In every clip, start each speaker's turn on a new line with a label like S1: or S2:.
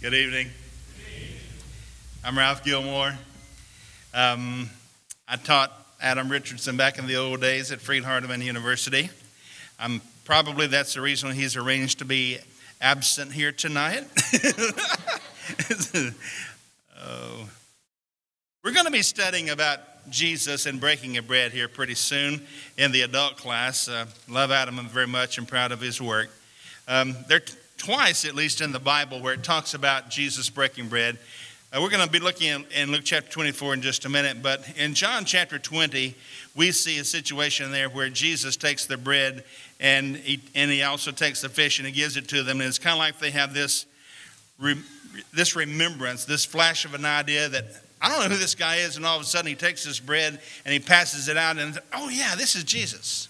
S1: Good evening. I'm Ralph Gilmore. I taught Adam Richardson back in the old days at Freed-Hardeman University. Probably that's the reason he's arranged to be absent here tonight. We're going to be studying about Jesus and breaking of bread here pretty soon in the adult class. Love Adam very much and proud of his work. There are twice, at least in the Bible, where it talks about Jesus breaking bread. We're going to be looking in Luke chapter 24 in just a minute, but in John chapter 20, we see a situation there where Jesus takes the bread and he also takes the fish and he gives it to them. And it's kind of like they have this remembrance, this flash of an idea that, I don't know who this guy is, and all of a sudden he takes this bread and he passes it out and, oh yeah, this is Jesus.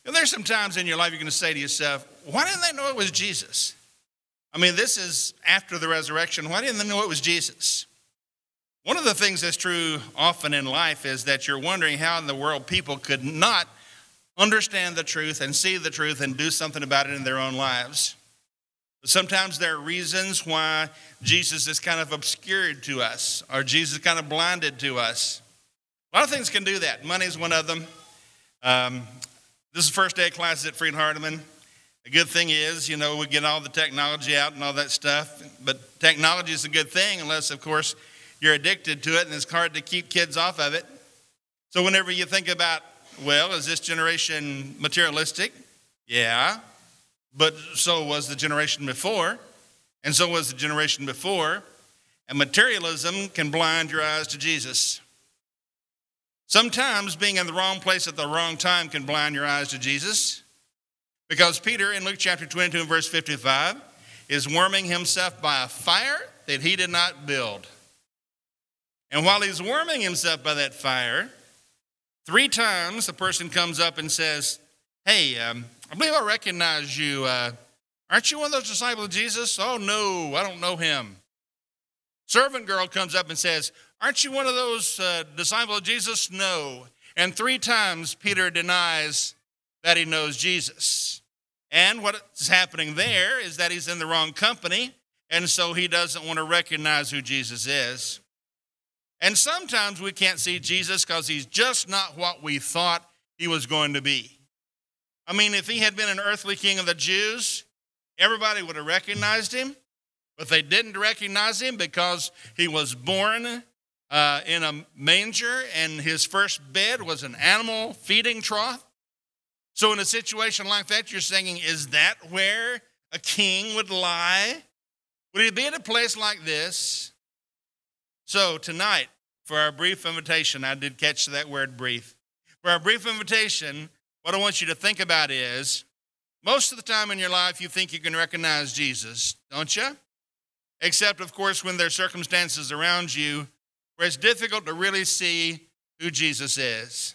S1: And there's some times in your life you're going to say to yourself, why didn't they know it was Jesus? I mean, this is after the resurrection. Why didn't they know it was Jesus? One of the things that's true often in life is that you're wondering how in the world people could not understand the truth and see the truth and do something about it in their own lives. But sometimes there are reasons why Jesus is kind of obscured to us, or Jesus is kind of blinded to us. A lot of things can do that. Money is one of them. This is the first day of classes at Freed-Hardeman. The good thing is, we get all the technology out and all that stuff. But technology is a good thing unless, of course, you're addicted to it and it's hard to keep kids off of it. So whenever you think about, well, is this generation materialistic? Yeah. But so was the generation before. And so was the generation before. And materialism can blind your eyes to Jesus. Sometimes being in the wrong place at the wrong time can blind your eyes to Jesus. Because Peter, in Luke chapter 22 and verse 55, is warming himself by a fire that he did not build. And while he's warming himself by that fire, 3 times the person comes up and says, hey, I believe I recognize you. Aren't you one of those disciples of Jesus? Oh, no, I don't know him. Servant girl comes up and says, aren't you one of those disciples of Jesus? No. And 3 times Peter denies that he knows Jesus. And what's happening there is that he's in the wrong company, and so he doesn't want to recognize who Jesus is. And sometimes we can't see Jesus because he's just not what we thought he was going to be. I mean, if he had been an earthly king of the Jews, everybody would have recognized him, but they didn't recognize him because he was born in a manger and his first bed was an animal feeding trough. So in a situation like that, you're saying, is that where a king would lie? Would he be in a place like this? So tonight, for our brief invitation, I did catch that word brief. For our brief invitation, what I want you to think about is, most of the time in your life, you think you can recognize Jesus, don't you? Except, of course, when there are circumstances around you where it's difficult to really see who Jesus is.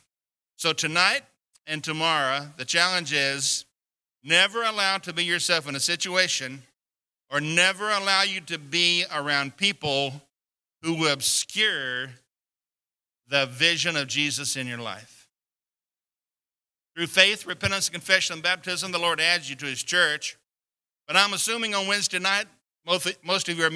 S1: So tonight and tomorrow, the challenge is never allow to be yourself in a situation or never allow you to be around people who will obscure the vision of Jesus in your life. Through faith, repentance, confession, and baptism, the Lord adds you to his church. But I'm assuming on Wednesday night, most of you are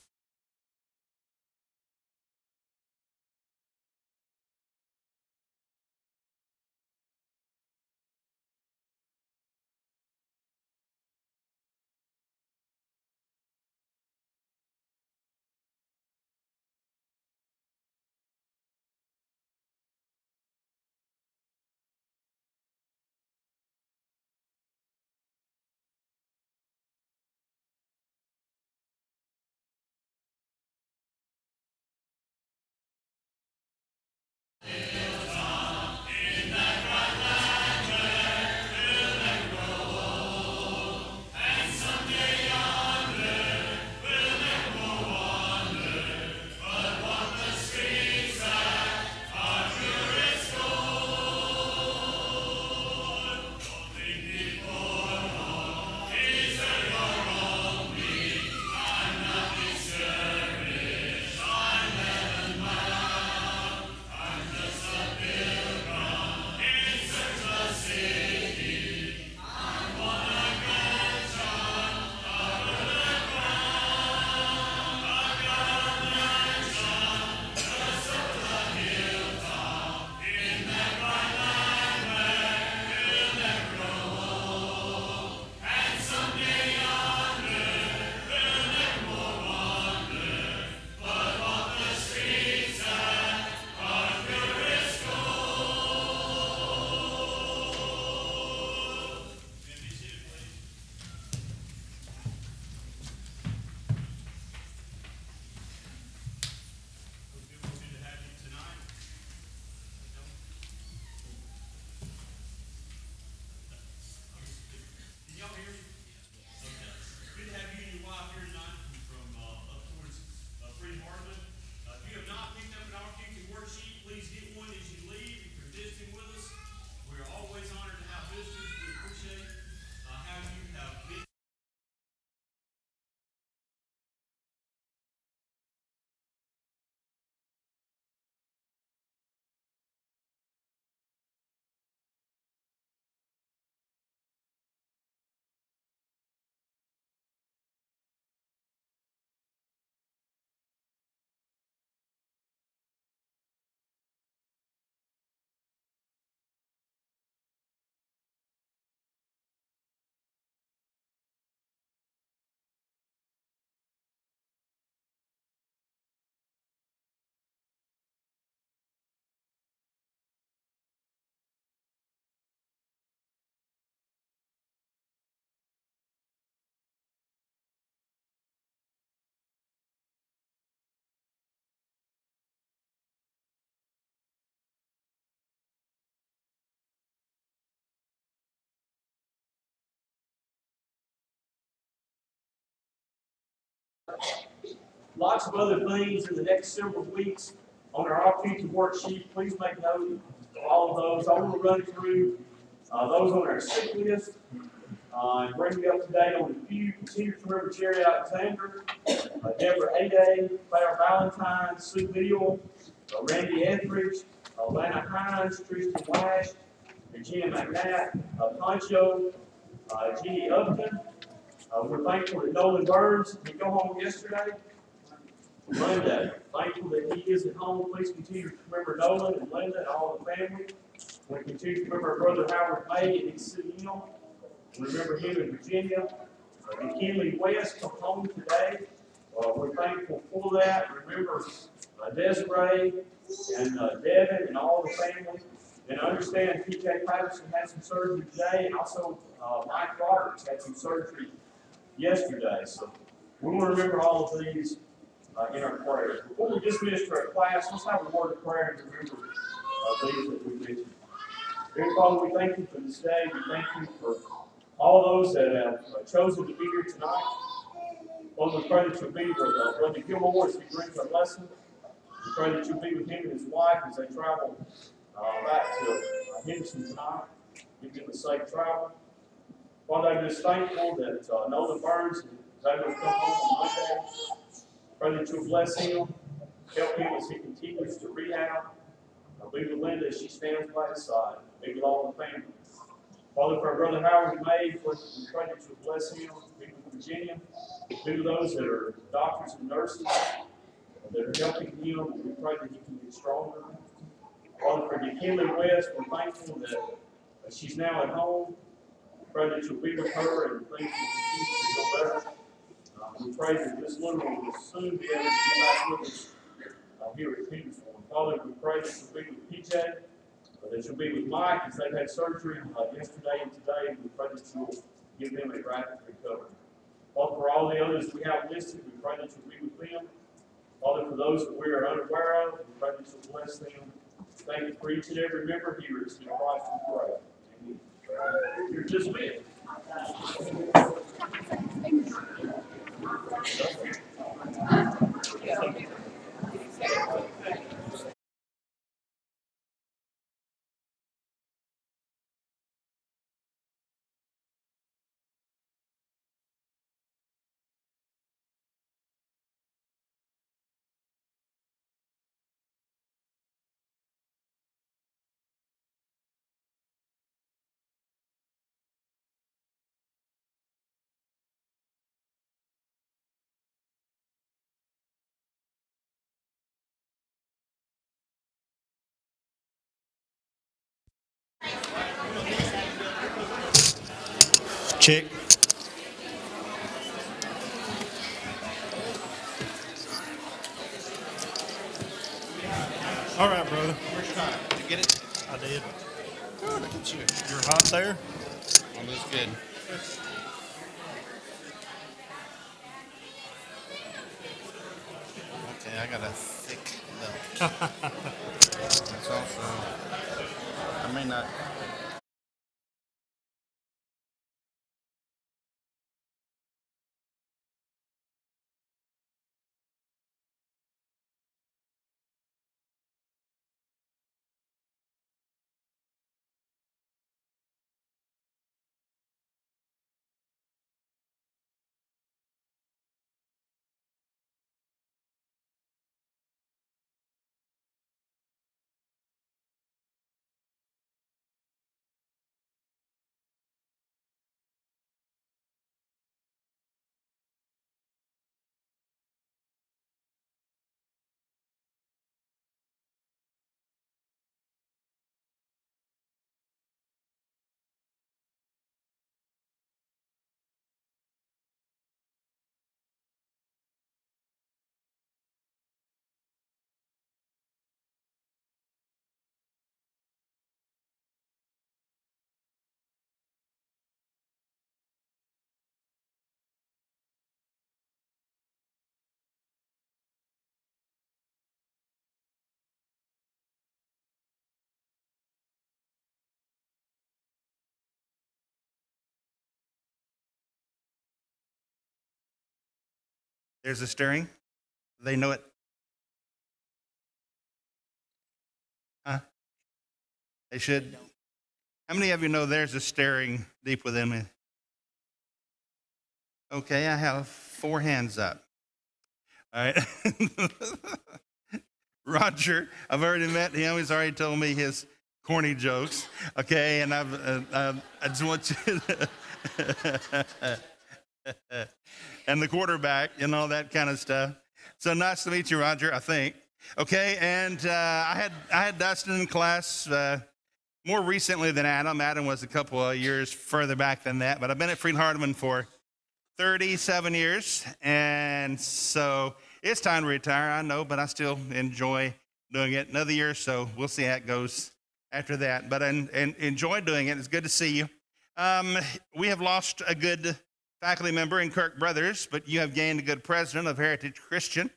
S2: Lots of other things in the next several weeks on our future worksheet. Please make note of all of those. I want to run through those on our sick list and bring you up to date on a few. Continue to remember Jerry Alexander, Deborah Ade, Claire Valentine, Sue Beal, Randy Etheridge, Lana Hines, Tristan Lash, Virginia McNatt, Poncho, Jeannie Upton. We're thankful that Nolan Burns did go home yesterday. Linda, thankful that he is at home. Please continue to remember Nolan and Linda and all the family. We continue to remember our brother Howard May and his CM. Remember him in Virginia. McKinley West come home today. We're thankful for that. Remember Desiree and Devin and all the family. And understand P.J. Patterson had some surgery today, and also Mike Roberts had some surgery yesterday. So we want to remember all of these in our prayers. Before we dismiss to our class, let's have a word of prayer and remember these that we mentioned. Dear Father, we thank you for this day. We thank you for all those that have chosen to be here tonight. Lord, we pray that you'll be with Brother Gilmore as he brings our lesson. We pray that you'll be with him and his wife as they travel back to Henderson tonight. Give them a safe travel. Father, I'm just thankful that Nolan Burns is able to come home on Monday. Pray that you'll bless him, help him as he continues to rehab. Be with Linda as she stands by his side. Be with all the family. Father, for our brother Howard May, we pray that you'll bless him. Be with Virginia. Be with those that are doctors and nurses that are helping him. We pray that he can get stronger. Father, for McKinley West, we're thankful that she's now at home. We pray that you'll be with her and things will continue to go better. We pray that this little one will soon be able to be back with us here at Petersville. Father, we pray that you'll be with PJ, that you'll be with Mike as they've had surgery yesterday and today. We pray that you'll give them a rapid recovery. Father, for all the others we have listed, we pray that you'll be with them. Father, for those that we are unaware of, we pray that you'll bless them. Thank you for each and every member here. It's in Christ we pray. Amen. You're dismissed.
S1: Check.
S3: All right, brother.
S1: Where's your time? Did you get it?
S3: I did.
S1: Good, look at you.
S3: You're hot there?
S1: Well, that's good. Okay, I got a thick belt. That's also, I may not There's a steering. They know it. Huh? They should. How many of you know there's a steering deep within me? Okay, I have 4 hands up. All right. Roger, I've already met him. He's already told me his corny jokes. Okay, and I just want you to and the quarterback and all that kind of stuff. So nice to meet you, Roger, I think. Okay, and I had Dustin in class more recently than Adam. Adam was a couple of years further back than that, but I've been at Freed-Hardeman for 37 years, and so it's time to retire, I know, but I still enjoy doing it. Another year or so, we'll see how it goes after that, but I enjoy doing it. It's good to see you. We have lost a good faculty member in Kirk Brothers, but you have gained a good president of Heritage Christian.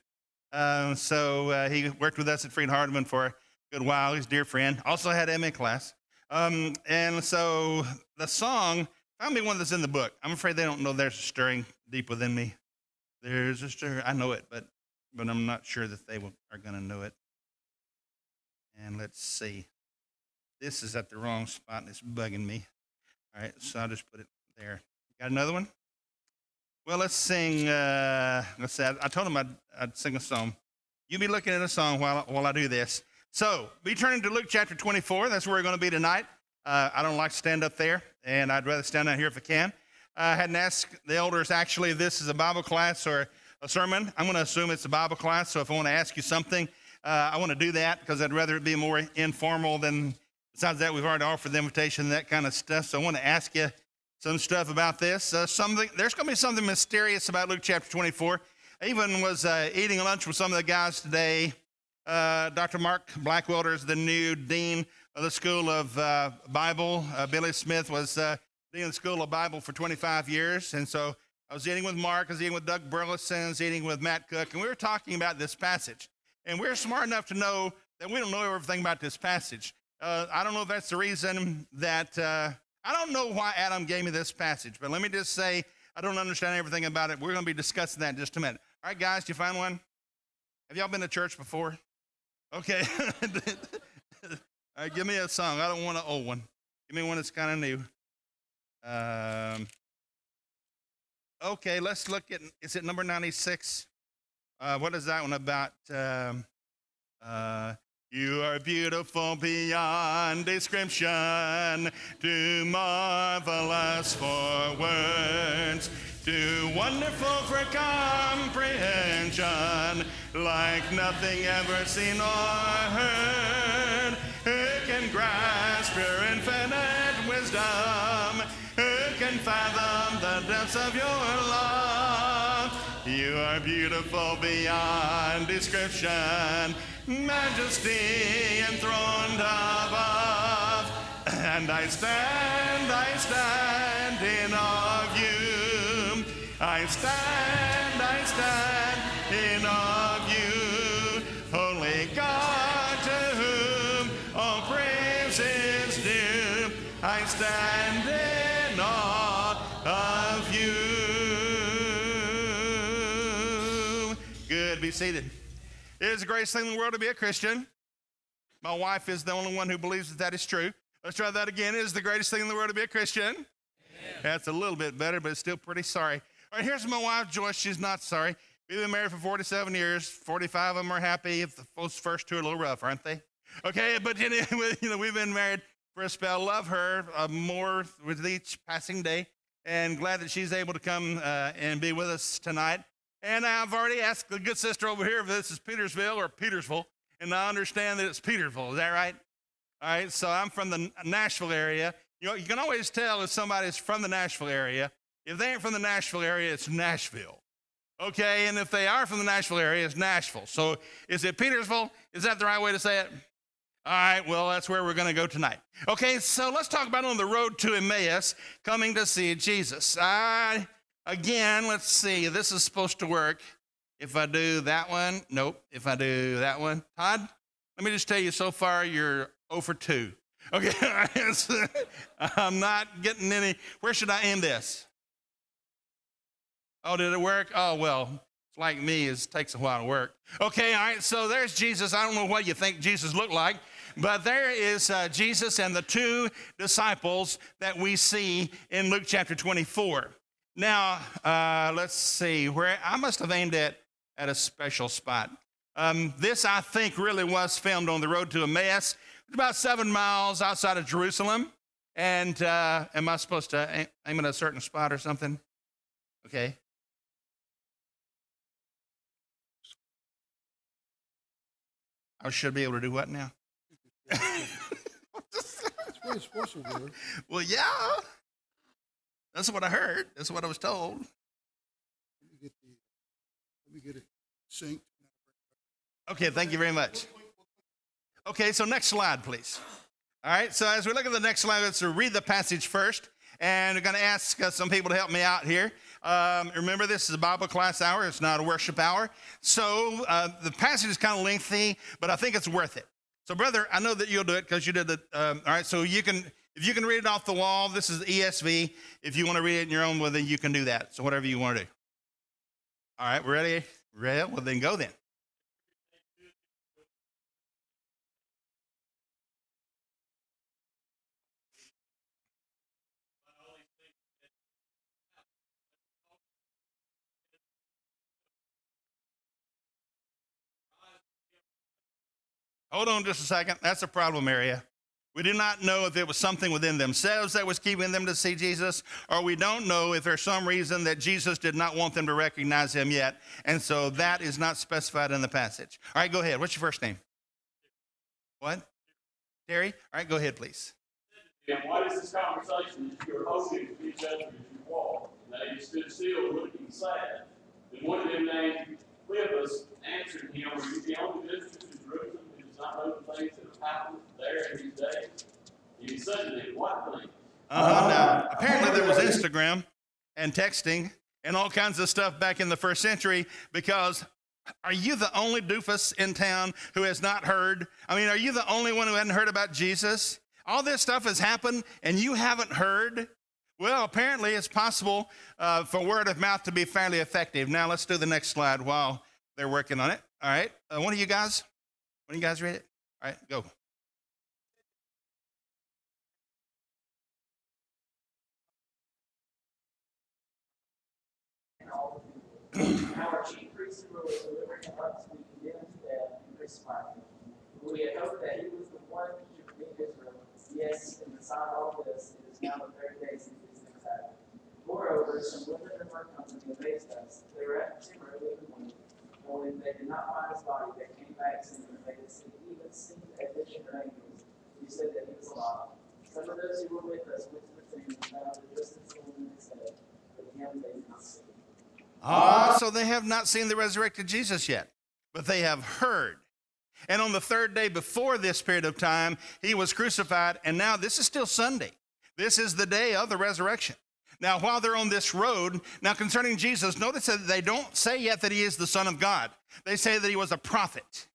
S1: So he worked with us at Freed-Hardeman for a good while. He's a dear friend. Also had MA class. And so the song, found me one that's in the book. I'm afraid they don't know there's a stirring deep within me. There's a stirring. I know it, but I'm not sure that they are going to know it. And let's see. This is at the wrong spot, and it's bugging me. All right, so I'll just put it there. Got another one? Well, let's sing. Let's see. I told him I'd sing a song. You be looking at a song while I do this. So, be turning to Luke chapter 24. That's where we're going to be tonight. I don't like to stand up there, and I'd rather stand out here if I can. I hadn't asked the elders, actually, if this is a Bible class or a sermon. I'm going to assume it's a Bible class, so if I want to ask you something, I want to do that because I'd rather it be more informal than, besides that, we've already offered the invitation and that kind of stuff. So I want to ask you some stuff about this. There's going to be something mysterious about Luke chapter 24. I even was eating lunch with some of the guys today. Dr. Mark Blackwelder is the new dean of the School of Bible. Billy Smith was dean of the School of Bible for 25 years. And so I was eating with Mark, I was eating with Doug Burleson, I was eating with Matt Cook, and we were talking about this passage. And we're smart enough to know that we don't know everything about this passage. I don't know if that's the reason that, I don't know why Adam gave me this passage, but let me just say, I don't understand everything about it. We're going to be discussing that in just a minute. All right, guys, do you find one? Have y'all been to church before? Okay. All right, give me a song. I don't want an old one. Give me one that's kind of new. Okay, let's look at, is it number 96? What is that one about? You are beautiful beyond description, too marvelous for words, too wonderful for comprehension, like nothing ever seen or heard. Who can grasp your infinite wisdom? Who can fathom the depths of your love? You are beautiful beyond description, majesty enthroned above. And I stand in awe of you. I stand in awe of you. Holy God, to whom all praise is due. I stand in awe of you. Good, be seated. It is the greatest thing in the world to be a Christian. My wife is the only one who believes that that is true. Let's try that again. It is the greatest thing in the world to be a Christian. Amen. That's a little bit better, but it's still pretty sorry. All right, here's my wife, Joyce. She's not sorry. We've been married for 47 years. 45 of them are happy. Those first 2 are a little rough, aren't they? Okay, but we've been married for a spell. Love her more with each passing day, and glad that she's able to come and be with us tonight. And I've already asked the good sister over here if this is Petersville or Petersville, and I understand that it's Petersville. Is that right? All right, so I'm from the Nashville area. You know, you can always tell if somebody's from the Nashville area. If they ain't from the Nashville area, it's Nashville. Okay, and if they are from the Nashville area, it's Nashville. So is it Petersville? Is that the right way to say it? All right, well, that's where we're going to go tonight. Okay, so let's talk about on the road to Emmaus, coming to see Jesus. Again, let's see. This is supposed to work. If I do that one, nope. If I do that one, Todd, let me just tell you, so far you're 0 for 2. Okay, I'm not getting any. Where should I end this? Oh, did it work? Oh, well, It's like me, it takes a while to work. Okay, all right, so there's Jesus. I don't know what you think Jesus looked like, but there is Jesus and the two disciples that we see in Luke chapter 24. Now, let's see, where I must have aimed at a special spot. This, I think, really was filmed on the road to Emmaus. It's about 7 miles outside of Jerusalem. And am I supposed to aim at a certain spot or something? Okay. I should be able to do what now?
S3: That's what it's supposed to do.
S1: Well, yeah. That's what I heard. That's what I was told.
S3: Let me get it synced.
S1: Okay, thank you very much. Okay, so next slide, please. All right, so as we look at the next slide, let's read the passage first. And we're going to ask some people to help me out here. Remember, this is a Bible class hour. It's not a worship hour. So the passage is kind of lengthy, but I think it's worth it. So, brother, I know that you'll do it because you did it. All right, so if you can read it off the wall, this is the ESV. If you want to read it in your own, well, then you can do that. So whatever you want to do. All right, we're ready? Ready? Well, then go then. Hold on just a second. That's a problem area. We do not know if it was something within themselves that was keeping them to see Jesus, or we don't know if there's some reason that Jesus did not want them to recognize him yet, and so that is not specified in the passage. All right, go ahead. What's your first name? What? Terry? All right, go ahead, please.
S2: And what is this conversation that you're holding with each other as you walk? And they stood still, looking sad. And one of them named Cleopas answered him, "Are you the only visitor to Jerusalem who does not know the things that have happened there in these days?" And he said to them, "What things?"
S1: Now, apparently there was Instagram and texting and all kinds of stuff back in the first century, because are you the only doofus in town who has not heard? I mean, are you the only one who hadn't heard about Jesus? All this stuff has happened and you haven't heard? Well, apparently it's possible for word of mouth to be fairly effective. Now let's do the next slide while they're working on it. All right, one of you guys read it? All right, go.
S4: Our chief priest and rulers delivered him up to be condemned to death and crucified him. We had hoped that he was the one who should redeem Israel. Yes, and beside all this, it is now the third day since these things happened. Moreover, some women of our company amazed us. They were at the tomb early in the morning, and when they did not find his body, they came back saying that they had even seen a vision of angels who said that he was alive. Some of those who were with us went to the tomb and found it just as the woman had said, but him they did not see.
S1: So they have not seen the resurrected Jesus yet, but they have heard. And on the third day before this period of time, he was crucified, and now this is still Sunday. This is the day of the resurrection. Now, while they're on this road, now concerning Jesus, notice that they don't say yet that he is the Son of God. They say that he was a prophet.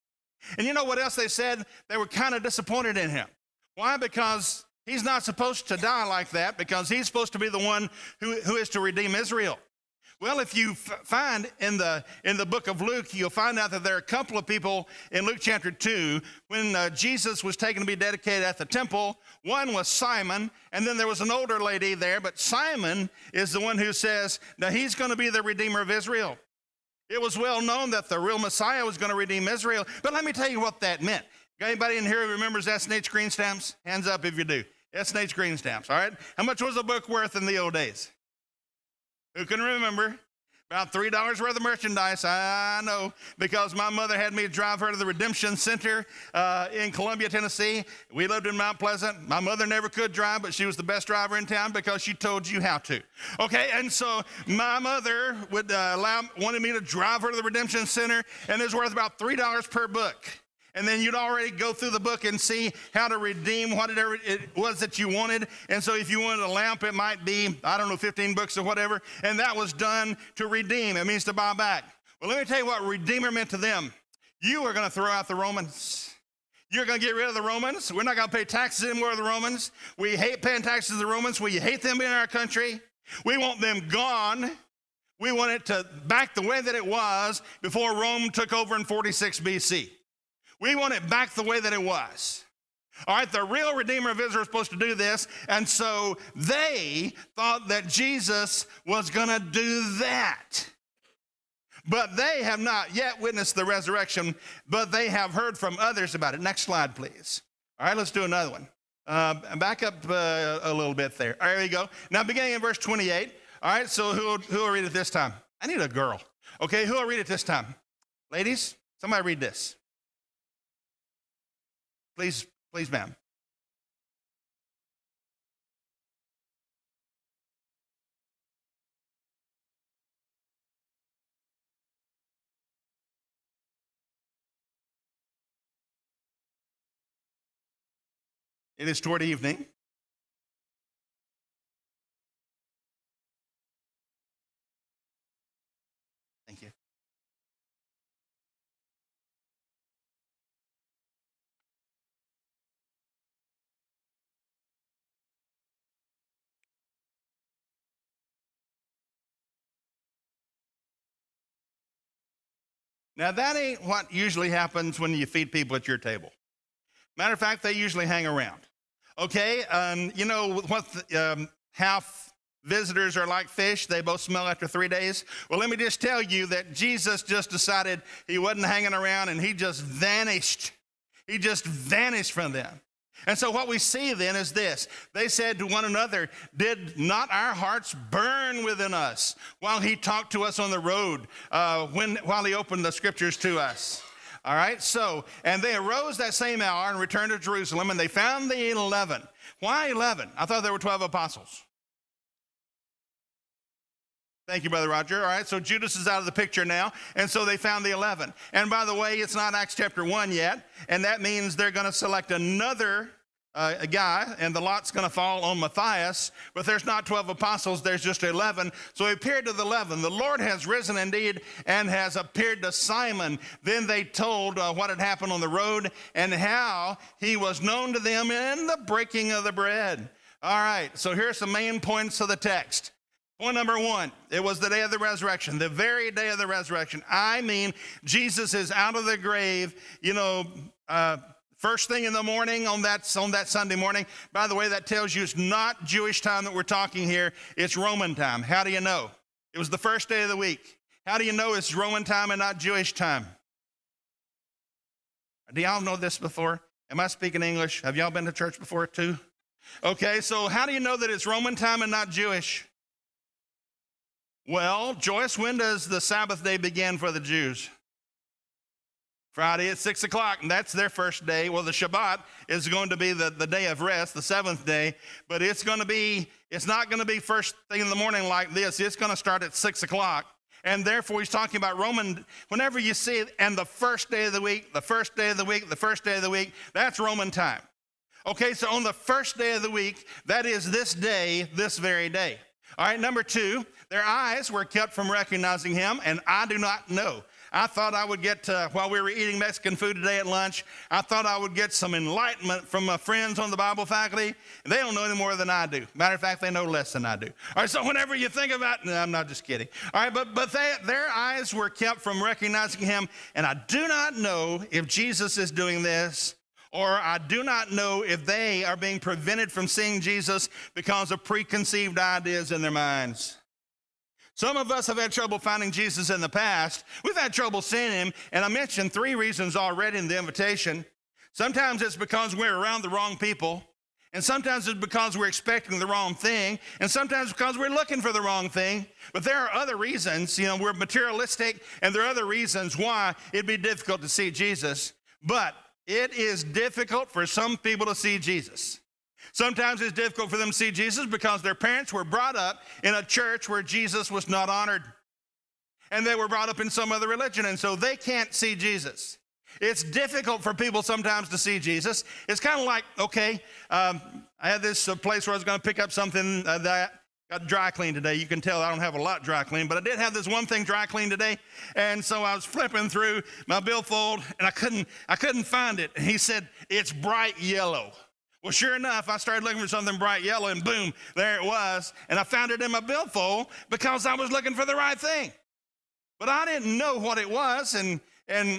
S1: And you know what else they said? They were kind of disappointed in him. Why? Because he's not supposed to die like that, because he's supposed to be the one who is to redeem Israel. Well, if you find in the book of Luke, you'll find out that there are a couple of people in Luke chapter 2 when Jesus was taken to be dedicated at the temple. One was Simon, and then there was an older lady there, but Simon is the one who says, now he's going to be the Redeemer of Israel. It was well known that the real Messiah was going to redeem Israel, but let me tell you what that meant. Got anybody in here who remembers S&H green stamps? Hands up if you do. S&H green stamps, all right? How much was a book worth in the old days? Who can remember? About $3 worth of merchandise. I know, because my mother had me drive her to the Redemption Center in Columbia, Tennessee. We lived in Mount Pleasant. My mother never could drive, but she was the best driver in town because she told you how to. Okay, and so my mother would wanted me to drive her to the Redemption Center, and it was worth about $3 per book. And then you'd already go through the book and see how to redeem whatever it was that you wanted. And so if you wanted a lamp, it might be, 15 books or whatever. And that was done to redeem. It means to buy back. Well, let me tell you what Redeemer meant to them. You are going to throw out the Romans. You're going to get rid of the Romans. We're not going to pay taxes anymore to the Romans. We hate paying taxes to the Romans. We hate them in our country. We want them gone. We want it to back the way that it was before Rome took over in 46 BC. We want it back the way that it was. All right, the real Redeemer of Israel is supposed to do this, and so they thought that Jesus was going to do that. But they have not yet witnessed the resurrection, but they have heard from others about it. Next slide, please. All right, let's do another one. Back up a little bit there. All right, there you go. Now, beginning in verse 28. All right, so who will read it this time? I need a girl. Okay, who will read it this time? Ladies, somebody read this. Please, ma'am. It is toward evening. Thank you. Now, that ain't what usually happens when you feed people at your table. Matter of fact, they usually hang around. Okay, you know how visitors are like fish, they both smell after 3 days. Well, let me just tell you that Jesus just decided he wasn't hanging around, and he just vanished. He just vanished from them. And so what we see then is this. They said to one another, did not our hearts burn within us while he talked to us on the road, while he opened the scriptures to us? All right, so, and they arose that same hour and returned to Jerusalem, and they found the 11. Why 11? I thought there were 12 apostles. Thank you, Brother Roger. All right, so Judas is out of the picture now, and so they found the 11. And by the way, it's not Acts chapter 1 yet, and that means they're going to select another a guy, and the lot's going to fall on Matthias, but there's not 12 apostles, there's just 11. So he appeared to the 11. The Lord has risen indeed and has appeared to Simon. Then they told what had happened on the road and how he was known to them in the breaking of the bread. All right, so here's some main points of the text. Point number 1, it was the day of the resurrection, the very day of the resurrection. I mean, Jesus is out of the grave, first thing in the morning on that Sunday morning. By the way, that tells you it's not Jewish time that we're talking here. It's Roman time. How do you know? It was the first day of the week. How do you know it's Roman time and not Jewish time? Do y'all know this before? Am I speaking English? Have y'all been to church before too? Okay, so how do you know that it's Roman time and not Jewish? Well, Joyce, when does the Sabbath day begin for the Jews? Friday at 6 o'clock, and that's their first day. Well, the Shabbat is going to be the day of rest, the seventh day, but it's not going to be first thing in the morning like this. It's going to start at 6 o'clock. And therefore, he's talking about Roman, whenever you see it, and the first day of the week, the first day of the week, the first day of the week, that's Roman time. Okay, so on the first day of the week, that is this day, this very day. All right, number 2, their eyes were kept from recognizing him, and I do not know. I thought I would get, while we were eating Mexican food today at lunch, I thought I would get some enlightenment from my friends on the Bible faculty. They don't know any more than I do. Matter of fact, they know less than I do. All right, so whenever you think about, no, I'm not just kidding. All right, but their eyes were kept from recognizing him, and I do not know if Jesus is doing this, or I do not know if they are being prevented from seeing Jesus because of preconceived ideas in their minds. Some of us have had trouble finding Jesus in the past. We've had trouble seeing him, and I mentioned 3 reasons already in the invitation. Sometimes it's because we're around the wrong people, and sometimes it's because we're expecting the wrong thing, and sometimes because we're looking for the wrong thing. But there are other reasons, we're materialistic, and there are other reasons why it'd be difficult to see Jesus. But it is difficult for some people to see Jesus. Sometimes it's difficult for them to see Jesus because their parents were brought up in a church where Jesus was not honored. And they were brought up in some other religion, and so they can't see Jesus. It's difficult for people sometimes to see Jesus. It's kind of like, okay, I had this place where I was going to pick up something that got dry cleaned today. You can tell I don't have a lot dry cleaned, but I did have this one thing dry cleaned today. And so I was flipping through my billfold, and I couldn't find it. And he said, it's bright yellow. Well, sure enough, I started looking for something bright yellow, and boom, there it was. And I found it in my billfold because I was looking for the right thing. But I didn't know what it was, and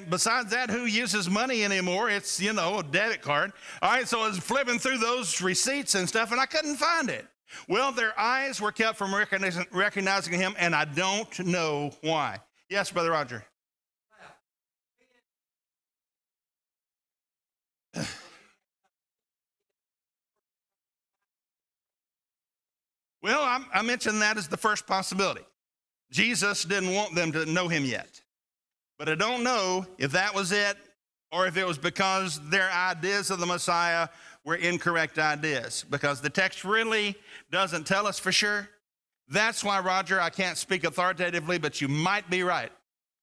S1: besides that, who uses money anymore? It's, a debit card. All right, so I was flipping through those receipts and stuff, and I couldn't find it. Well, their eyes were kept from recognizing him, and I don't know why. Yes, Brother Roger. Well, I mentioned that as the first possibility. Jesus didn't want them to know him yet. But I don't know if that was it or if it was because their ideas of the Messiah were incorrect ideas, because the text really doesn't tell us for sure. That's why, Roger, I can't speak authoritatively, but you might be right.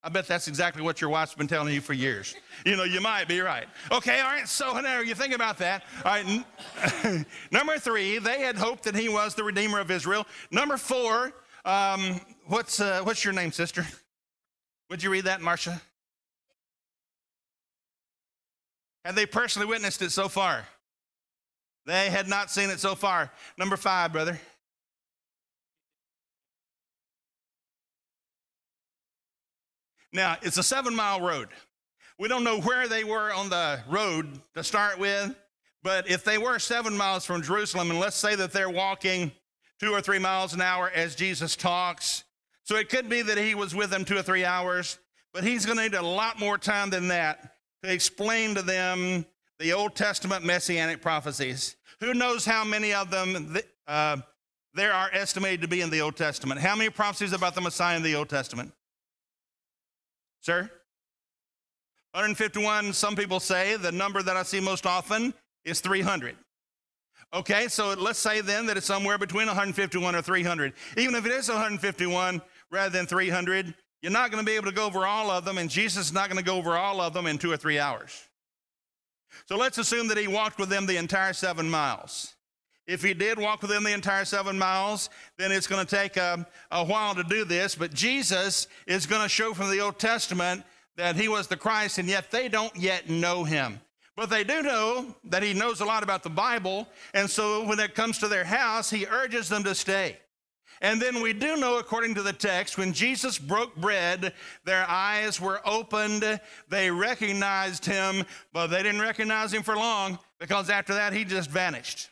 S1: I bet that's exactly what your wife's been telling you for years. You might be right. Okay, all right, so now you think about that. All right, number 3, they had hoped that he was the Redeemer of Israel. Number 4, what's your name, sister? Would you read that, Marcia? Had they personally witnessed it so far? They had not seen it so far. Number 5, brother. Now, it's a 7-mile road. We don't know where they were on the road to start with, but if they were 7 miles from Jerusalem, and let's say that they're walking 2 or 3 miles an hour as Jesus talks, so it could be that he was with them 2 or 3 hours, but he's going to need a lot more time than that to explain to them the Old Testament messianic prophecies. Who knows how many of them there are estimated to be in the Old Testament? How many prophecies about the Messiah in the Old Testament? Sir? 151, some people say. The number that I see most often is 300. Okay, so let's say then that it's somewhere between 151 or 300. Even if it is 151 rather than 300, you're not going to be able to go over all of them, and Jesus is not going to go over all of them in 2 or 3 hours. So let's assume that he walked with them the entire 7 miles. If he did walk with them the entire 7 miles, then it's going to take a while to do this. But Jesus is going to show from the Old Testament that he was the Christ, and yet they don't yet know him. But they do know that he knows a lot about the Bible, and so when it comes to their house, he urges them to stay. And then we do know, according to the text, when Jesus broke bread, their eyes were opened. They recognized him, but they didn't recognize him for long, because after that, he just vanished.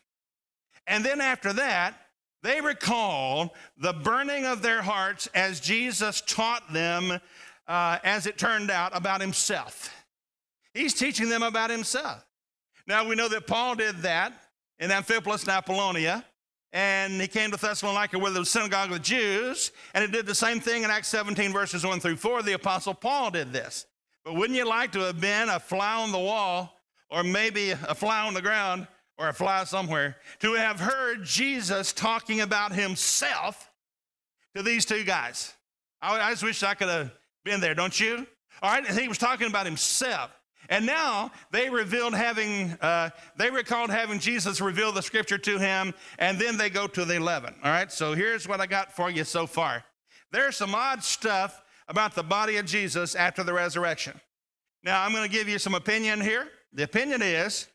S1: And then after that, they recalled the burning of their hearts as Jesus taught them, as it turned out, about himself. He's teaching them about himself. Now, we know that Paul did that in Amphipolis and Apollonia, and he came to Thessalonica where there was a synagogue of the Jews, and he did the same thing in Acts 17, verses 1 through 4. The Apostle Paul did this. But wouldn't you like to have been a fly on the wall, or maybe a fly on the ground, or a fly somewhere, to have heard Jesus talking about himself to these 2 guys? I just wish I could have been there, don't you? All right, he was talking about himself. And now they recalled having Jesus reveal the scripture to him, and then they go to the 11. All right, so here's what I got for you so far. There's some odd stuff about the body of Jesus after the resurrection. Now, I'm going to give you some opinion here. The opinion is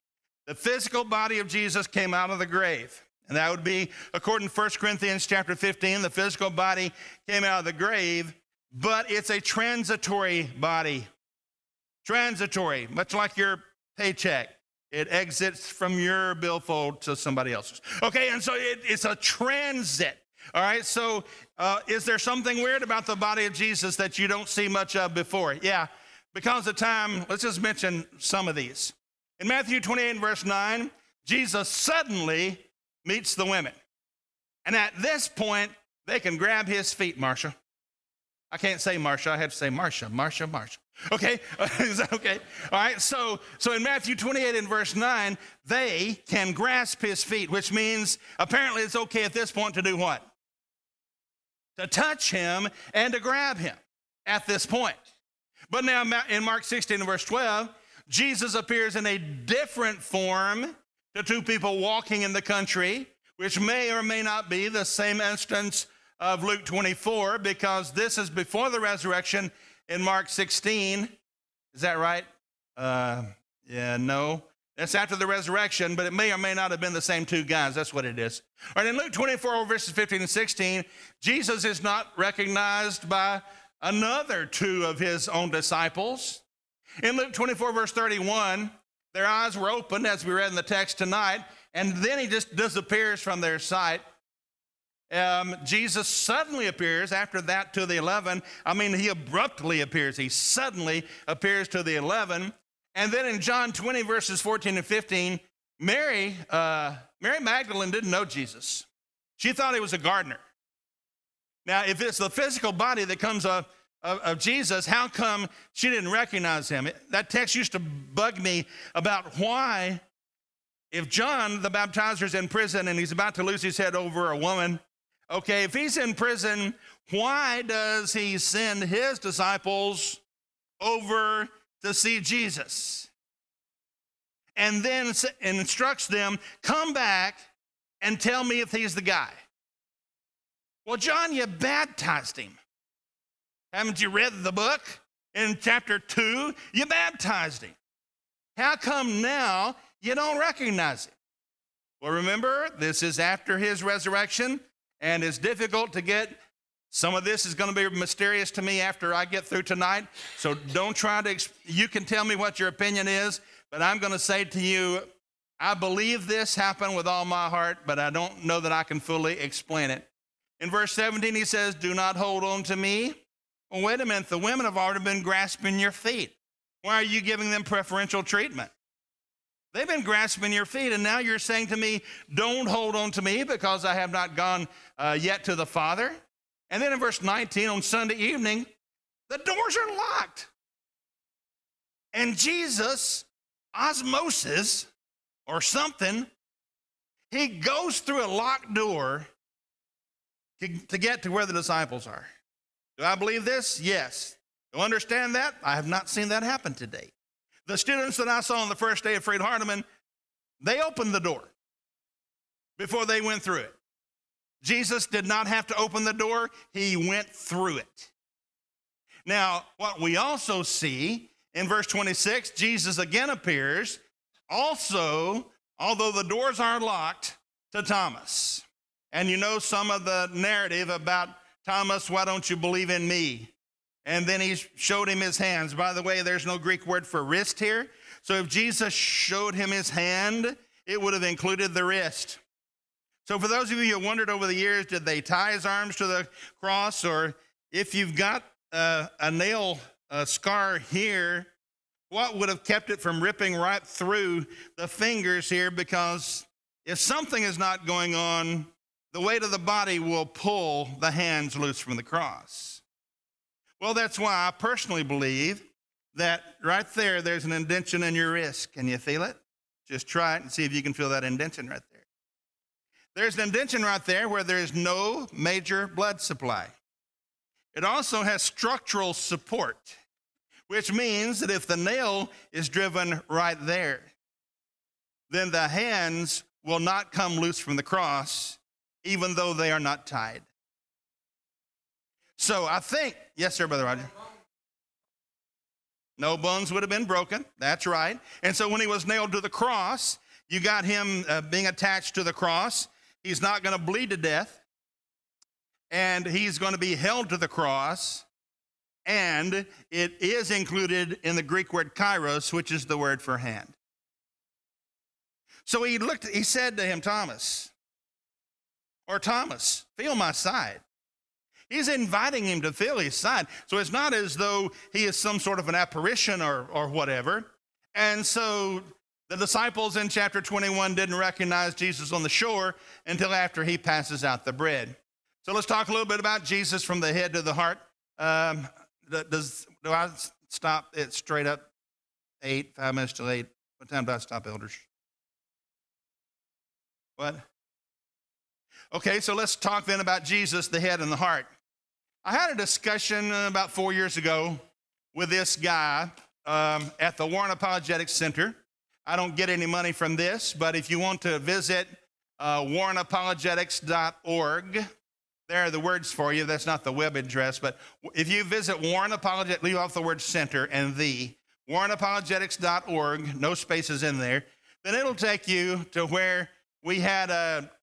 S1: the physical body of Jesus came out of the grave. And that would be, according to 1 Corinthians chapter 15, the physical body came out of the grave, but it's a transitory body. Transitory, much like your paycheck. It exits from your billfold to somebody else's. Okay, and so it's a transit. All right, so is there something weird about the body of Jesus that you don't see much of before? Yeah, because of time, let's just mention some of these. In Matthew 28 and verse 9, Jesus suddenly meets the women. And at this point, they can grab his feet, Marcia. I can't say Marcia, I have to say Marcia. Okay, is that okay? All right, so in Matthew 28 and verse 9, they can grasp his feet, which means apparently it's okay at this point to do what? To touch him and to grab him at this point. But now in Mark 16 and verse 12, Jesus appears in a different form to 2 people walking in the country, which may or may not be the same instance of Luke 24, because this is before the resurrection in Mark 16. Is that right? Yeah, no. That's after the resurrection, but it may or may not have been the same two guys. That's what it is. All right, in Luke 24, verses 15 and 16, Jesus is not recognized by another two of his own disciples. In Luke 24, verse 31, their eyes were opened, as we read in the text tonight, and then he just disappears from their sight. Jesus suddenly appears after that to the 11. I mean, he abruptly appears. He suddenly appears to the 11. And then in John 20, verses 14 and 15, Mary Magdalene didn't know Jesus. She thought he was a gardener. Now, if it's the physical body that comes of Jesus, how come she didn't recognize him? That text used to bug me about why, if John the baptizer is in prison and he's about to lose his head over a woman, okay, if he's in prison, why does he send his disciples over to see Jesus? And then instructs them, come back and tell me if he's the guy. Well, John, you baptized him. Haven't you read the book? In chapter 2, you baptized him. How come now you don't recognize him? Well, remember, this is after his resurrection, and it's difficult to get. Some of this is going to be mysterious to me after I get through tonight, so don't try to, you can tell me what your opinion is, but I'm going to say to you, I believe this happened with all my heart, but I don't know that I can fully explain it. In verse 17, he says, do not hold on to me. Well, wait a minute, the women have already been grasping your feet. Why are you giving them preferential treatment? They've been grasping your feet, and now you're saying to me, don't hold on to me because I have not gone yet to the Father. And then in verse 19, on Sunday evening, the doors are locked. And Jesus, osmosis or something, he goes through a locked door to get to where the disciples are. Do I believe this? Yes. Do I understand that? I have not seen that happen today. The students that I saw on the first day of Fred Hardeman, they opened the door before they went through it. Jesus did not have to open the door. He went through it. Now, what we also see in verse 26, Jesus again appears, also, although the doors are locked, to Thomas. And you know some of the narrative about Thomas, why don't you believe in me? And then he showed him his hands. By the way, there's no Greek word for wrist here. So if Jesus showed him his hand, it would have included the wrist. So for those of you who wondered over the years, did they tie his arms to the cross? Or if you've got a nail scar here, what would have kept it from ripping right through the fingers here? Because if something is not going on, the weight of the body will pull the hands loose from the cross. Well, that's why I personally believe that right there's an indentation in your wrist. Can you feel it? Just try it and see if you can feel that indentation right there. There's an indentation right there where there is no major blood supply. It also has structural support, which means that if the nail is driven right there, then the hands will not come loose from the cross, even though they are not tied. So I think, yes, sir, Brother Roger. No bones would have been broken. That's right. And so when he was nailed to the cross, you got him being attached to the cross. He's not going to bleed to death. And he's going to be held to the cross. And it is included in the Greek word kairos, which is the word for hand. So he said to him, Thomas, feel my side. He's inviting him to feel his side. So it's not as though he is some sort of an apparition or whatever. And so the disciples in chapter 21 didn't recognize Jesus on the shore until after he passes out the bread. So let's talk a little bit about Jesus from the head to the heart. Do I stop it straight up 5 minutes till 8? What time do I stop, elders? What? Okay, so let's talk then about Jesus, the head and the heart. I had a discussion about 4 years ago with this guy at the Warren Apologetics Center. I don't get any money from this, but if you want to visit warrenapologetics.org, there are the words for you. That's not the web address, but if you visit Warren Apologetics, leave off the word center and warrenapologetics.org, no spaces in there. then it'll take you to where we had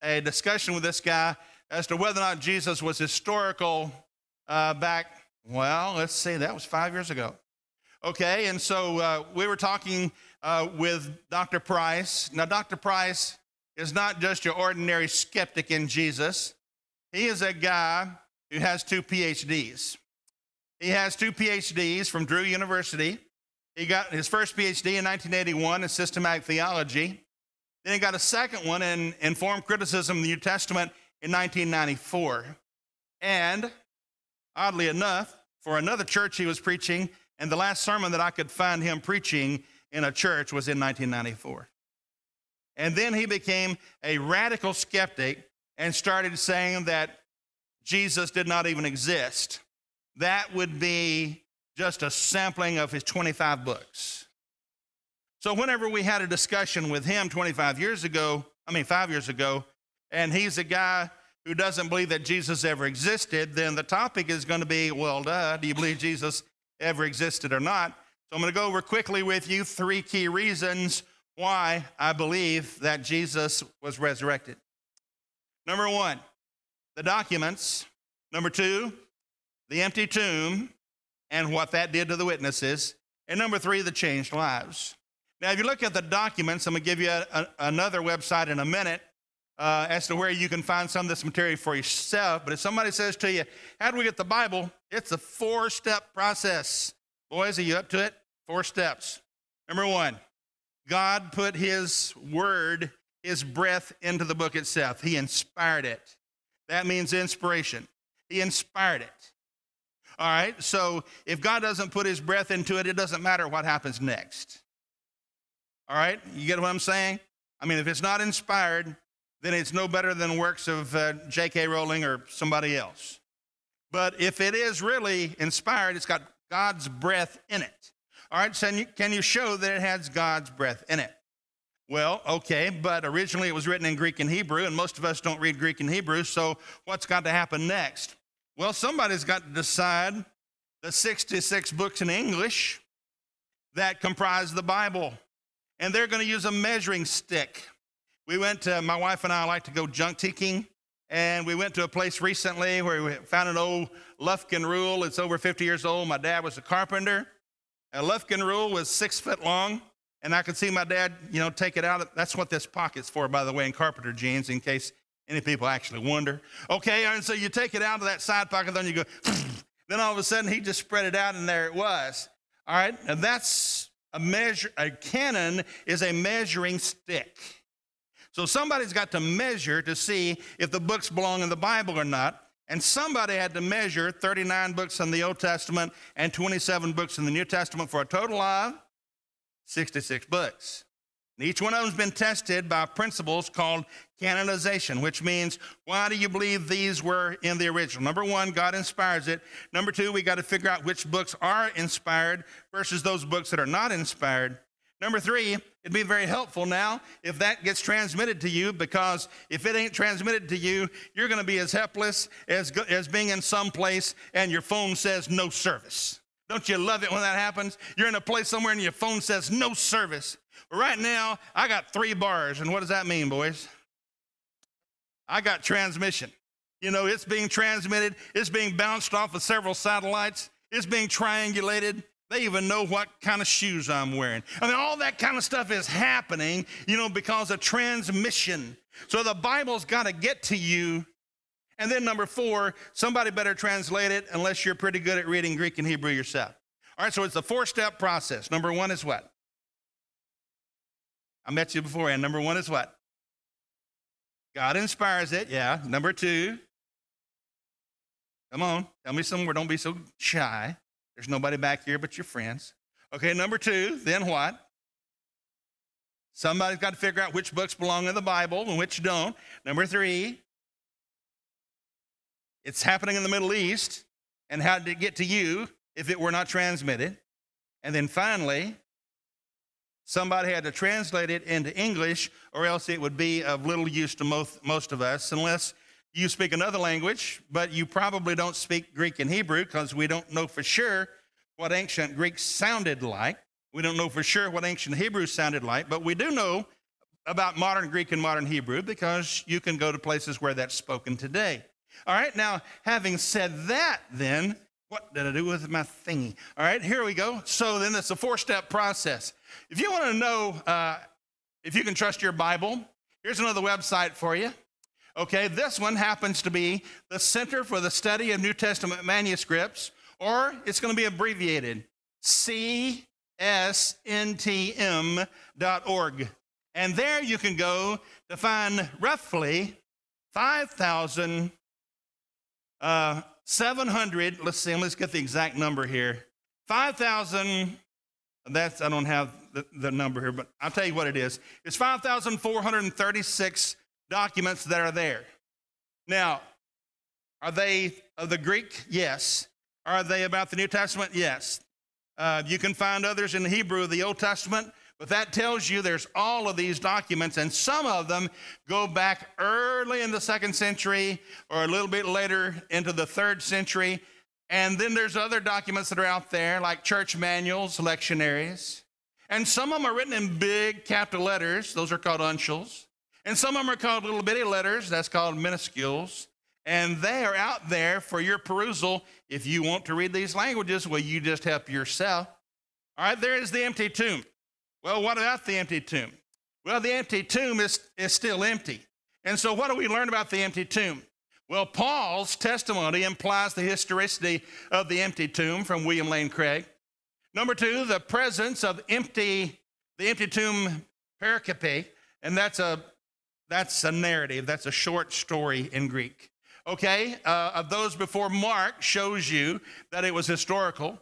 S1: a discussion with this guy as to whether or not Jesus was historical back, well, let's see, that was 5 years ago. Okay, and so we were talking with Dr. Price. Now, Dr. Price is not just your ordinary skeptic in Jesus. He is a guy who has 2 PhDs. He has 2 PhDs from Drew University. He got his first PhD in 1981 in systematic theology. Then he got a second one in informed criticism of the New Testament in 1994. And oddly enough, for another church he was preaching, and the last sermon that I could find him preaching in a church was in 1994. And then he became a radical skeptic and started saying that Jesus did not even exist. That would be just a sampling of his 25 books. So whenever we had a discussion with him 5 years ago, and he's a guy who doesn't believe that Jesus ever existed, then the topic is going to be, well, do you believe Jesus ever existed or not? So I'm going to go over quickly with you 3 key reasons why I believe that Jesus was resurrected. Number 1, the documents. Number 2, the empty tomb and what that did to the witnesses. And number 3, the changed lives. Now, if you look at the documents, I'm going to give you another website in a minute as to where you can find some of this material for yourself. But if somebody says to you, how do we get the Bible? It's a 4-step process. Boys, are you up to it? 4 steps. Number 1, God put his word, his breath into the book itself. He inspired it. That means inspiration. He inspired it. All right, so if God doesn't put his breath into it, it doesn't matter what happens next. All right, you get what I'm saying? I mean, if it's not inspired, then it's no better than works of J.K. Rowling or somebody else. But if it is really inspired, it's got God's breath in it. All right, so can you show that it has God's breath in it? Well, okay, but originally it was written in Greek and Hebrew, and most of us don't read Greek and Hebrew, so what's got to happen next? Well, somebody's got to decide the 66 books in English that comprise the Bible, and they're going to use a measuring stick. We went to, my wife and I like to go junk ticking, and we went to a place recently where we found an old Lufkin rule. It's over 50 years old. My dad was a carpenter. A Lufkin rule was 6 foot long, and I could see my dad, take it out. That's what this pocket's for, by the way, in carpenter jeans, in case any people actually wonder. Okay, and so you take it out of that side pocket, then you go, then all of a sudden he just spread it out, and there it was. All right, and that's a canon is a measuring stick. So somebody's got to measure to see if the books belong in the Bible or not. And somebody had to measure 39 books in the Old Testament and 27 books in the New Testament for a total of 66 books. And each one of them has been tested by principles called canonization, which means, why do you believe these were in the original? Number 1, God inspires it. Number 2, we got to figure out which books are inspired versus those books that are not inspired. Number 3, it'd be very helpful now if that gets transmitted to you, because if it ain't transmitted to you, you're going to be as helpless as being in some place and your phone says no service. Don't you love it when that happens? You're in a place somewhere and your phone says no service. Right now, I got 3 bars, and what does that mean, boys? I got transmission. It's being transmitted. It's being bounced off of several satellites. It's being triangulated. They even know what kind of shoes I'm wearing. I mean, all that kind of stuff is happening, because of transmission. So the Bible's got to get to you. And then number 4, somebody better translate it unless you're pretty good at reading Greek and Hebrew yourself. All right, so it's a 4-step process. Number 1 is what? I met you beforehand. Number 1 is what? God inspires it, yeah. Number 2, come on, tell me some more. Don't be so shy. There's nobody back here but your friends. Okay, number 2, then what? Somebody's got to figure out which books belong in the Bible and which don't. Number 3, it's happening in the Middle East, and how did it get to you if it were not transmitted? And then finally, somebody had to translate it into English, or else it would be of little use to most of us, unless you speak another language, but you probably don't speak Greek and Hebrew, because we don't know for sure what ancient Greek sounded like. We don't know for sure what ancient Hebrew sounded like, but we do know about modern Greek and modern Hebrew because you can go to places where that's spoken today. All right, now, having said that, then, what did I do with my thingy? All right, here we go. So then it's a 4-step process. If you want to know if you can trust your Bible, here's another website for you. Okay, this one happens to be the Center for the Study of New Testament Manuscripts, or it's going to be abbreviated, csntm.org. And there you can go to find roughly 5,700, let's get the exact number here. 5,000, I don't have the number here, but I'll tell you what it is. It's 5,436 documents that are there. Now, are they of the Greek? Yes. Are they about the New Testament? Yes. You can find others in the Hebrew of the Old Testament, but that tells you there's all of these documents, and some of them go back early in the 2nd century or a little bit later into the 3rd century. And then there's other documents that are out there, like church manuals, lectionaries. And some of them are written in big capital letters. Those are called uncials. And some of them are called little bitty letters. That's called minuscules. And they are out there for your perusal. If you want to read these languages, well, you just help yourself. All right, there is the empty tomb. Well, what about the empty tomb? Well, the empty tomb is still empty. And so what do we learn about the empty tomb? Well, Paul's testimony implies the historicity of the empty tomb from William Lane Craig. Number 2, the presence of the empty tomb pericope, and that's a narrative. That's a short story in Greek. Okay, of those before Mark shows you that it was historical.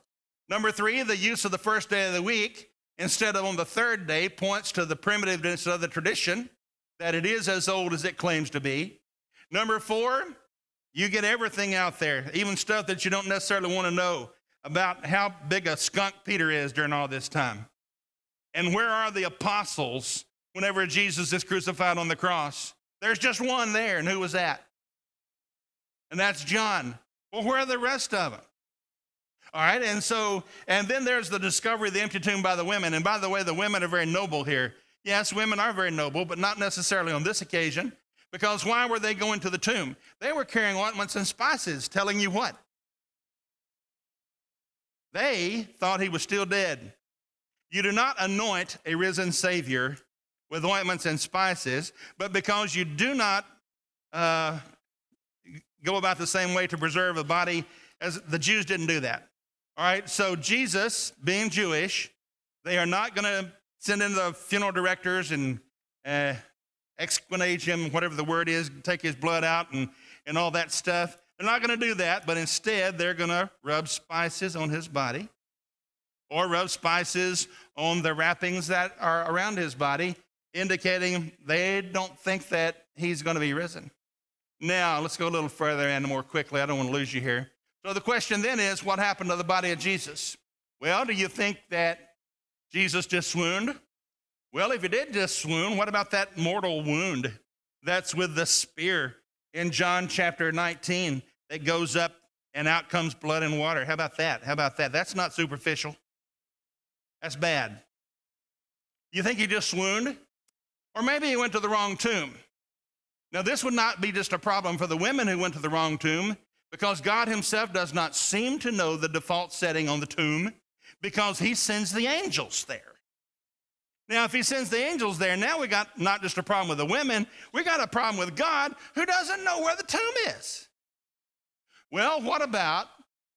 S1: Number 3, the use of the first day of the week instead of on the 3rd day points to the primitiveness of the tradition, that it is as old as it claims to be. Number 4, you get everything out there, even stuff that you don't necessarily want to know about how big a skunk Peter is during all this time. And where are the apostles whenever Jesus is crucified on the cross? There's just one there, and who was that? And that's John. Well, where are the rest of them? All right, and then there's the discovery of the empty tomb by the women. And by the way, the women are very noble here. Yes, women are very noble, but not necessarily on this occasion. Because why were they going to the tomb? They were carrying ointments and spices, telling you what? They thought he was still dead. You do not anoint a risen Savior with ointments and spices, but because you do not go about the same way to preserve a body, as the Jews didn't do that. All right, so Jesus, being Jewish, they are not going to send in the funeral directors and exquinate him, whatever the word is, take his blood out and all that stuff. They're not going to do that, but instead they're going to rub spices on his body or rub spices on the wrappings that are around his body, indicating they don't think that he's going to be risen. Now, let's go a little further and more quickly. I don't want to lose you here. So the question then is, what happened to the body of Jesus? Well, do you think that Jesus just swooned? Well, if he did just swoon, what about that mortal wound that's with the spear in John chapter 19 that goes up and out comes blood and water? How about that? How about that? That's not superficial. That's bad. You think he just swooned? Or maybe he went to the wrong tomb. Now, this would not be just a problem for the women who went to the wrong tomb, because God himself does not seem to know the default setting on the tomb, because he sends the angels there. Now, if he sends the angels there, now we got not just a problem with the women, we got a problem with God, who doesn't know where the tomb is. Well, what about,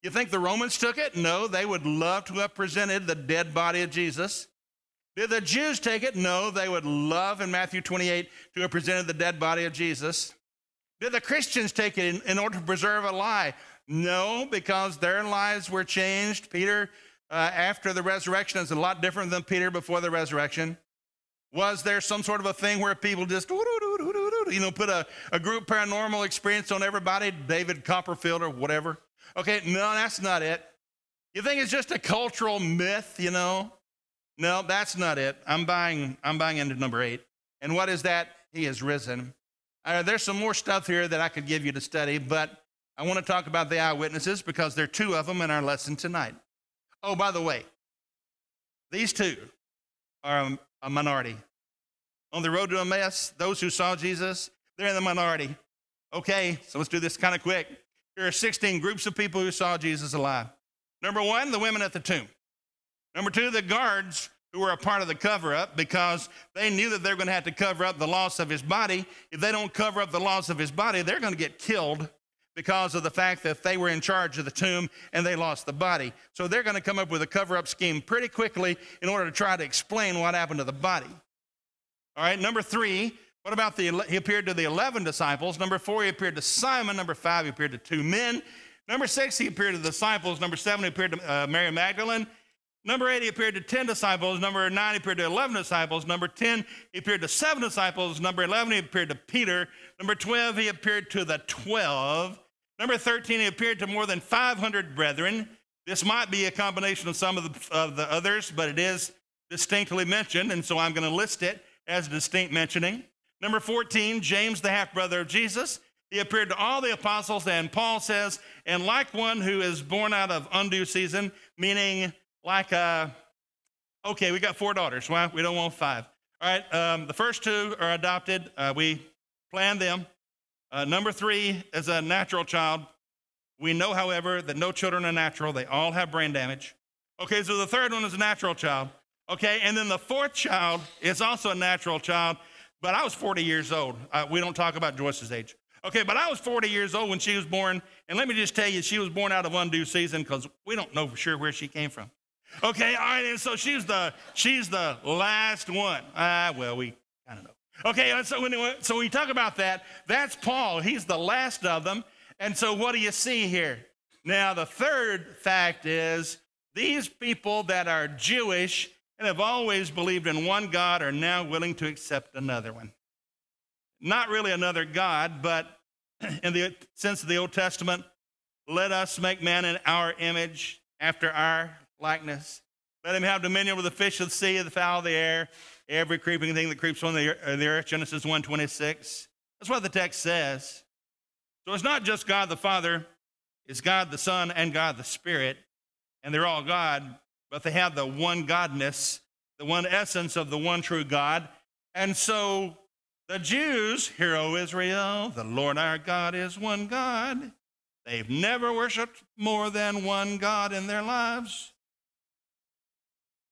S1: you think the Romans took it? No, they would love to have presented the dead body of Jesus. Did the Jews take it? No, they would love in Matthew 28 to have presented the dead body of Jesus. Did the Christians take it in order to preserve a lie? No, because their lives were changed. Peter, after the resurrection, is a lot different than Peter before the resurrection. Was there some sort of a thing where people just, put a group paranormal experience on everybody, David Copperfield or whatever? Okay, no, that's not it. You think it's just a cultural myth, No, that's not it. I'm buying into number 8. And what is that? He is risen. There's some more stuff here that I could give you to study, but I want to talk about the eyewitnesses because there are 2 of them in our lesson tonight. Oh, by the way, these 2 are a minority. on the road to Emmaus, those who saw Jesus, they're in the minority. Okay, so let's do this kind of quick. Here are 16 groups of people who saw Jesus alive. Number one, the women at the tomb. Number two, the guards who were a part of the cover-up because they knew that they're going to have to cover up the loss of his body. If they don't cover up the loss of his body, they're going to get killed because of the fact that they were in charge of the tomb and they lost the body. So they're going to come up with a cover-up scheme pretty quickly in order to try to explain what happened to the body. All right, number three, what about he appeared to the 11 disciples. Number four, he appeared to Simon. Number five, he appeared to 2 men. Number six, he appeared to the disciples. Number seven, he appeared to Mary Magdalene. Number 8, he appeared to 10 disciples. Number 9, he appeared to 11 disciples. Number 10, he appeared to 7 disciples. Number 11, he appeared to Peter. Number 12, he appeared to the 12. Number 13, he appeared to more than 500 brethren. This might be a combination of some of the others, but it is distinctly mentioned, and so I'm going to list it as a distinct mentioning. Number 14, James, the half-brother of Jesus. He appeared to all the apostles, and Paul says, and like one who is born out of undue season, meaning like, okay, we got 4 daughters. Well, we don't want 5. All right, the first 2 are adopted. We planned them. Number 3 is a natural child. We know, however, that no children are natural. They all have brain damage. Okay, so the third one is a natural child. Okay, and then the 4th child is also a natural child, but I was 40 years old. We don't talk about Joyce's age. Okay, but I was 40 years old when she was born, and let me just tell you, she was born out of undue season because we don't know for sure where she came from. Okay, all right, and so she's the last one. Well, we kind of know. Okay, and so when you talk about that, that's Paul. He's the last of them. And so what do you see here? Now, the third fact is these people that are Jewish and have always believed in one God are now willing to accept another one. Not really another God, but in the sense of the Old Testament, let us make man in our image after our likeness. Let him have dominion over the fish of the sea, the fowl of the air, every creeping thing that creeps on the earth, Genesis 1:26. That's what the text says. So it's not just God the Father, it's God the Son and God the Spirit, and they're all God, but they have the one godness, the one essence of the one true God. And so the Jews, hear, O Israel, the Lord our God is one God. They've never worshiped more than one God in their lives.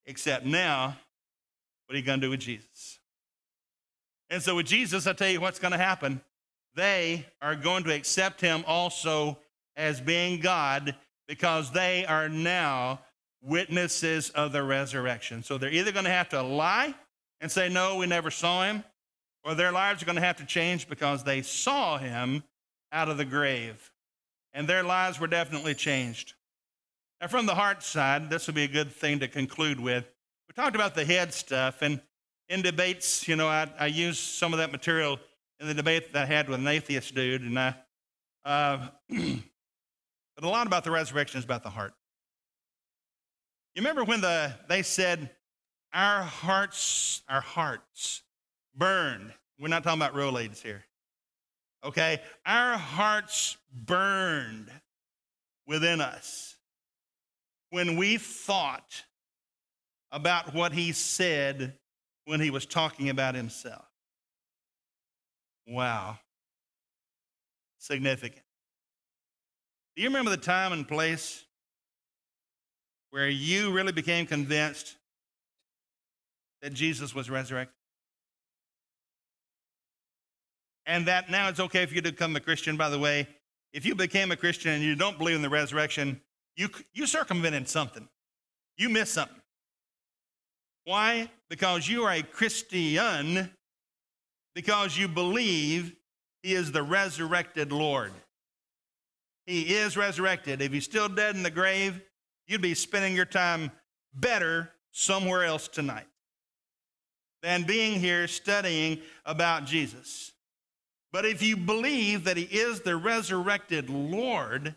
S1: Except now, what are you going to do with Jesus? And so with Jesus, I tell you what's going to happen. They are going to accept him also as being God because they are now witnesses of the resurrection. So they're either going to have to lie and say, no, we never saw him, or their lives are going to have to change because they saw him out of the grave. And their lives were definitely changed. Now, from the heart side, this would be a good thing to conclude with. We talked about the head stuff, and in debates, you know, I used some of that material in the debate that I had with an atheist dude, and but a lot about the resurrection is about the heart. You remember when they said, our hearts burned. We're not talking about Rolaids here. Okay? Our hearts burned within us when we thought about what he said when he was talking about himself. Wow. Significant. Do you remember the time and place where you really became convinced that Jesus was resurrected? And that now it's okay if you become a Christian. By the way, if you became a Christian and you don't believe in the resurrection, you circumvented something. You missed something. Why? Because you are a Christian, because you believe he is the resurrected Lord. He is resurrected. If he's still dead in the grave, you'd be spending your time better somewhere else tonight than being here studying about Jesus. But if you believe that he is the resurrected Lord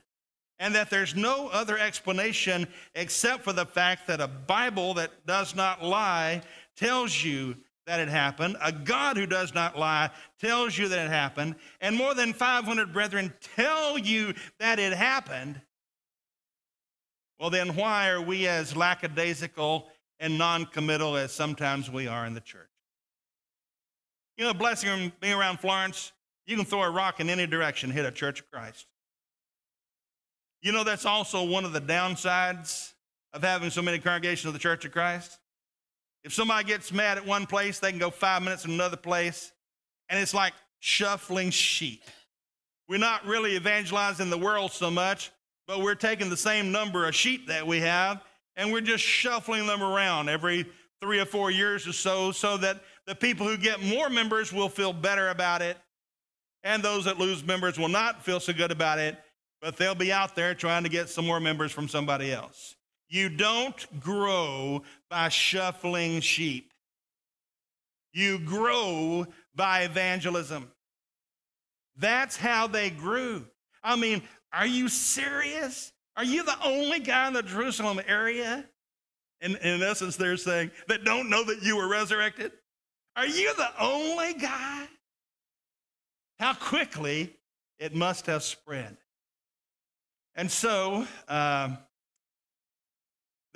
S1: and that there's no other explanation except for the fact that a Bible that does not lie tells you that it happened, a God who does not lie tells you that it happened, and more than 500 brethren tell you that it happened, well, then why are we as lackadaisical and non-committal as sometimes we are in the church? You know, the blessing of being around Florence, you can throw a rock in any direction, hit a Church of Christ. You know, that's also one of the downsides of having so many congregations of the Church of Christ. If somebody gets mad at one place, they can go 5 minutes in another place, and it's like shuffling sheep. We're not really evangelizing the world so much, but we're taking the same number of sheep that we have, and we're just shuffling them around every 3 or 4 years or so that the people who get more members will feel better about it, and those that lose members will not feel so good about it, but they'll be out there trying to get some more members from somebody else. You don't grow by shuffling sheep. You grow by evangelism. That's how they grew. I mean, are you serious? Are you the only guy in the Jerusalem area? In essence, they're saying, that don't know that you were resurrected? Are you the only guy? How quickly it must have spread. And so, there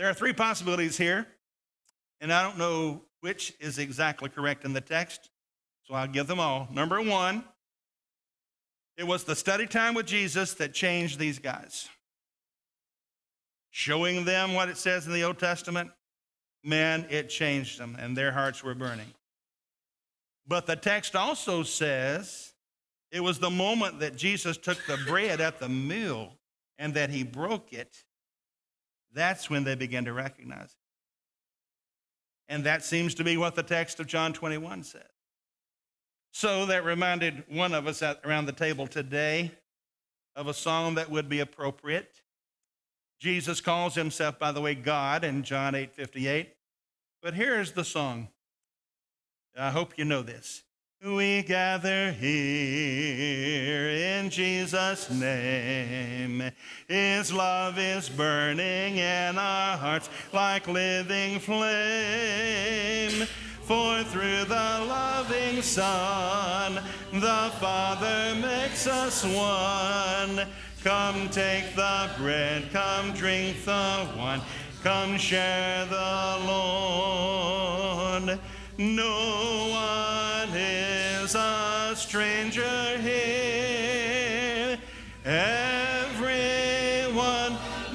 S1: are 3 possibilities here, and I don't know which is exactly correct in the text, so I'll give them all. Number 1, it was the study time with Jesus that changed these guys. Showing them what it says in the Old Testament, man, it changed them, and their hearts were burning. But the text also says it was the moment that Jesus took the bread at the meal and that he broke it. That's when they began to recognize it. And that seems to be what the text of John 21 says. So that reminded one of us around the table today of a song that would be appropriate. Jesus calls himself, by the way, God in John 8:58. But here's the song. I hope you know this. We gather here in Jesus' name. His love is burning in our hearts like living flame. For through the loving Son, the Father makes us one. Come take the bread, come drink the wine, come share the Lord. No one is a stranger here. Everyone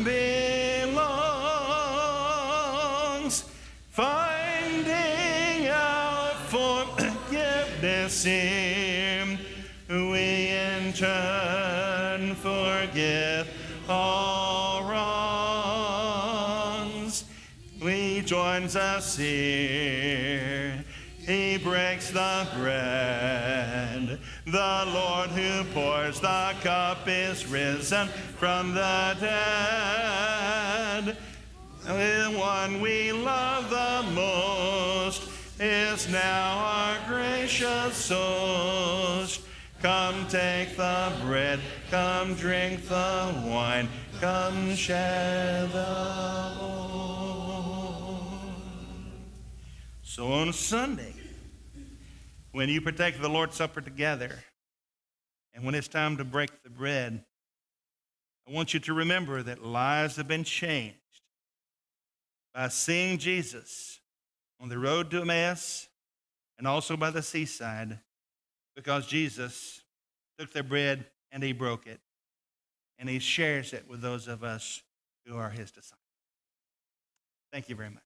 S1: belongs. Finding out forgiveness here, we in turn forgive all wrongs. He joins us here. He breaks the bread. The Lord who pours the cup is risen from the dead. The one we love the most is now our gracious host. Come take the bread, come drink the wine, come share the Lord. So on Sunday, when you partake of the Lord's Supper together, and when it's time to break the bread, I want you to remember that lives have been changed by seeing Jesus on the road to Emmaus and also by the seaside, because Jesus took the bread and he broke it, and he shares it with those of us who are his disciples. Thank you very much.